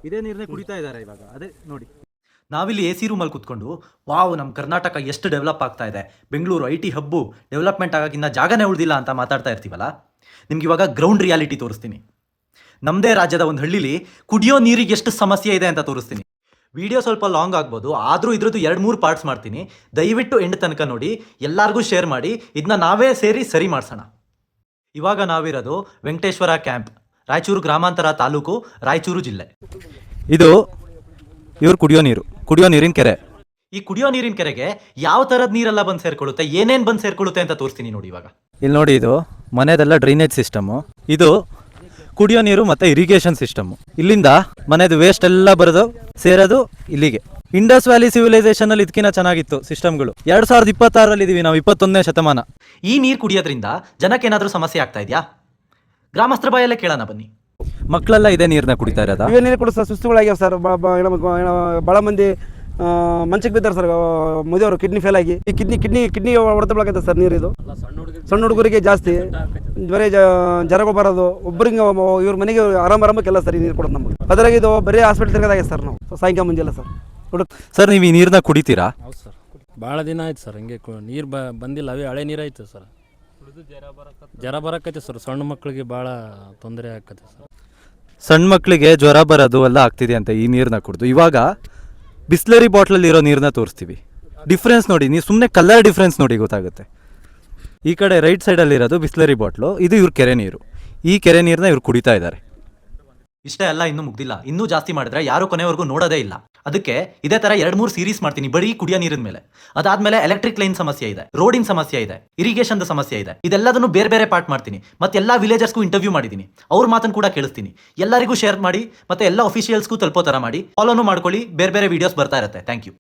ಇದೇ ನೀರನ್ನೇ ಕುಡಿತಾ ಇದ್ದಾರೆ ಇವಾಗ. ಅದೇ ನೋಡಿ, ನಾವಿಲ್ಲಿ ಎ ಸಿ ರೂಮಲ್ಲಿ ಕೂತ್ಕೊಂಡು ವಾವ್ ನಮ್ಮ ಕರ್ನಾಟಕ ಎಷ್ಟು ಡೆವಲಪ್ ಆಗ್ತಾ ಇದೆ, ಬೆಂಗಳೂರು ಐ ಟಿ ಹಬ್ಬು ಡೆವಲಪ್ಮೆಂಟ್ ಆಗೋಕ್ಕಿಂತ ಜಾಗನೇ ಉಳಿದಿಲ್ಲ ಅಂತ ಮಾತಾಡ್ತಾ ಇರ್ತೀವಲ್ಲ. ನಿಮ್ಗೆ ಇವಾಗ ಗ್ರೌಂಡ್ ರಿಯಾಲಿಟಿ ತೋರಿಸ್ತೀನಿ. ನಮ್ಮದೇ ರಾಜ್ಯದ ಒಂದು ಹಳ್ಳಿಲಿ ಕುಡಿಯೋ ನೀರಿಗೆ ಎಷ್ಟು ಸಮಸ್ಯೆ ಇದೆ ಅಂತ ತೋರಿಸ್ತೀನಿ. ವಿಡಿಯೋ ಸ್ವಲ್ಪ ಲಾಂಗ್ ಆಗ್ಬೋದು, ಆದರೂ ಇದ್ರದ್ದು 2-3 ಪಾರ್ಟ್ಸ್ ಮಾಡ್ತೀನಿ. ದಯವಿಟ್ಟು ಎಂಡ್ ತನಕ ನೋಡಿ, ಎಲ್ಲರಿಗೂ ಶೇರ್ ಮಾಡಿ, ಇದನ್ನ ನಾವೇ ಸೇರಿ ಸರಿ ಮಾಡಿಸೋಣ. ಇವಾಗ ನಾವಿರೋದು ವೆಂಕಟೇಶ್ವರ ಕ್ಯಾಂಪ್, ರಾಯಚೂರು ಗ್ರಾಮಾಂತರ ತಾಲೂಕು, ರಾಯಚೂರು ಜಿಲ್ಲೆ. ಇದು ಇವ್ರು ಕುಡಿಯೋ ನೀರಿನ ಕೆರೆ. ಈ ಕುಡಿಯೋ ನೀರಿನ ಕೆರೆಗೆ ಯಾವ ಥರದ ನೀರೆಲ್ಲ ಬಂದು ಸೇರ್ಕೊಳ್ಳುತ್ತೆ, ಏನೇನು ಬಂದು ಸೇರ್ಕೊಳ್ಳುತ್ತೆ ಅಂತ ತೋರಿಸ್ತೀನಿ ನೋಡಿ ಇವಾಗ. ಇಲ್ಲಿ ನೋಡಿ, ಇದು ಮನೆದೆಲ್ಲ ಡ್ರೈನೇಜ್ ಸಿಸ್ಟಮು. ಇದು ಕುಡಿಯೋ ನೀರು ಮತ್ತು ಇರಿಗೇಷನ್ ಸಿಸ್ಟಮು. ಇಲ್ಲಿಂದ ಮನೆದು ವೇಸ್ಟ್ ಎಲ್ಲ ಬರೋದು ಸೇರೋದು ಇಲ್ಲಿಗೆ. ಇಂಡಸ್ ವ್ಯಾಲಿ ಸಿವಿಲೈಸೇಷನ್ ಅಲ್ಲಿ ಇದಕ್ಕಿಂತ ಚೆನ್ನಾಗಿತ್ತು ಸಿಸ್ಟಮ್ಗಳು. 2026ರಲ್ಲಿ ಇದೀವಿ ನಾವು, 21ನೇ ಶತಮಾನ. ಈ ನೀರು ಕುಡಿಯೋದ್ರಿಂದ ಜನಕ್ಕೆ ಏನಾದರೂ ಸಮಸ್ಯೆ ಆಗ್ತಾ ಇದೆಯಾ? ಗ್ರಾಮಸ್ಥರ ಬಾಯಲ್ಲೇ ಕೇಳೋಣ ಬನ್ನಿ. ಮಕ್ಕಳೆಲ್ಲ ಇದೇ ನೀರನ್ನ ಕುಡಿತಾ ಇರೋದಾ? ಇವೇ ನೀರು ಕೂಡ ಸುಸ್ತುಗಳಾಗ್ಯಾವ ಸರ್. ಭಾಳ ಮಂದಿ ಮಂಚಕ್ಕೆ ಬಿದ್ದಾರೆ ಸರ್. ಮದುವೆಯವರು ಕಿಡ್ನಿ ಫೇಲ್ ಆಗಿ ಈ ಕಿಡ್ನಿ ಹೊಡೆತ ಬಳಕೈತೆ ಸರ್ ನೀರು. ಇದು ಸಣ್ಣ ಹುಡುಗರಿಗೆ ಜಾಸ್ತಿ ಬರೀ ಜ್ವರಗಳು ಬರೋದು. ಒಬ್ಬರಿಗೆ ಇವ್ರ ಮನೆಗೆ ಆರಾಮಕ್ಕೆಲ್ಲ ಸರ್ ಈ ನೀರು ಕೊಡೋದು ನಮಗೆ. ಅದ್ರಾಗ ಇದು ಬರೀ ಹಾಸ್ಪಿಟಲ್ ತಿರ್ಗೋದಾಗಿದೆ ಸರ್. ನಾವು ಸಾಯಂಕಾಲ ಮುಂಜೆಲ್ಲ ಸರ್ ಸರ್ ನೀವು ಈ ನೀರನ್ನ ಕುಡಿತೀರಾ? ಹೌದು ಸರ್, ಭಾಳ ದಿನ ಆಯ್ತು ಸರ್. ಹಂಗೆ ನೀರು ಬಂದಿಲ್ಲ, ಅವೇ ಹಳೆ ನೀರು ಆಯ್ತು ಸರ್. ಜ್ವರ ಬರಕೈತೆ ಸರ್. ಸಣ್ಣ ಮಕ್ಕಳಿಗೆ ಭಾಳ ತೊಂದರೆ ಆಕತ್ತೆ ಸರ್. ಸಣ್ಣ ಮಕ್ಕಳಿಗೆ ಜ್ವರ ಬರೋದು ಎಲ್ಲ ಆಗ್ತಿದೆ ಅಂತ ಈ ನೀರನ್ನ ಕುಡಿದು. ಇವಾಗ ಬಿಸ್ಲರಿ ಬಾಟ್ಲಲ್ಲಿ ಇರೋ ನೀರನ್ನ ತೋರಿಸ್ತೀವಿ. ಡಿಫ್ರೆನ್ಸ್ ನೋಡಿ, ನೀವು ಸುಮ್ಮನೆ ಕಲರ್ ಡಿಫ್ರೆನ್ಸ್ ನೋಡಿ ಗೊತ್ತಾಗುತ್ತೆ. ಈ ಕಡೆ ರೈಟ್ ಸೈಡಲ್ಲಿ ಇರೋದು ಬಿಸ್ಲರಿ ಬಾಟ್ಲು, ಇದು ಇವ್ರ ಕೆರೆ ನೀರು. ಈ ಕೆರೆ ನೀರನ್ನ ಇವ್ರು ಕುಡಿತಾ ಇದ್ದಾರೆ. ಇಷ್ಟೇ ಅಲ್ಲ, ಇನ್ನೂ ಮುಗ್ದಿಲ್ಲ. ಇನ್ನೂ ಜಾಸ್ತಿ ಮಾಡಿದ್ರೆ ಯಾರು ಕೊನೆವರೆಗೂ ನೋಡೋದೇ ಇಲ್ಲ. ಅದಕ್ಕೆ ಇದೇ ಥರ 2-3 ಸೀರೀಸ್ ಮಾಡ್ತೀನಿ ಬರೀ ಕುಡಿಯೋ ನೀರಿನ ಮೇಲೆ. ಅದಾದ್ಮೇಲೆ ಎಲೆಕ್ಟ್ರಿಕ್ ಲೈನ್ ಸಮಸ್ಯೆ ಇದೆ, ರೋಡಿನ ಸಮಸ್ಯೆ ಇದೆ, ಇರಿಗೇಷನ್ ಸಮಸ್ಯೆ ಇದೆ. ಇದೆಲ್ಲದನ್ನು ಬೇರೆ ಬೇರೆ ಪಾರ್ಟ್ ಮಾಡ್ತೀನಿ. ಮತ್ತೆ ಎಲ್ಲ ವಿಲೇಜರ್ಸ್ಗೂ ಇಂಟರ್ವ್ಯೂ ಮಾಡಿದ್ದೀನಿ, ಅವ್ರ ಮಾತನ್ನು ಕೂಡ ಕೇಳಿಸ್ತೀನಿ. ಎಲ್ಲರಿಗೂ ಶೇರ್ ಮಾಡಿ, ಮತ್ತೆ ಎಲ್ಲ ಅಫಿಷಿಯಲ್ಸ್ಗೂ ತಲುಪೋ ಥರ ಮಾಡಿ. ಫಾಲೋನು ಮಾಡ್ಕೊಳ್ಳಿ, ಬೇರೆ ಬೇರೆ ವಿಡಿಯೋಸ್ ಬರ್ತಾ ಇರುತ್ತೆ. Thank you.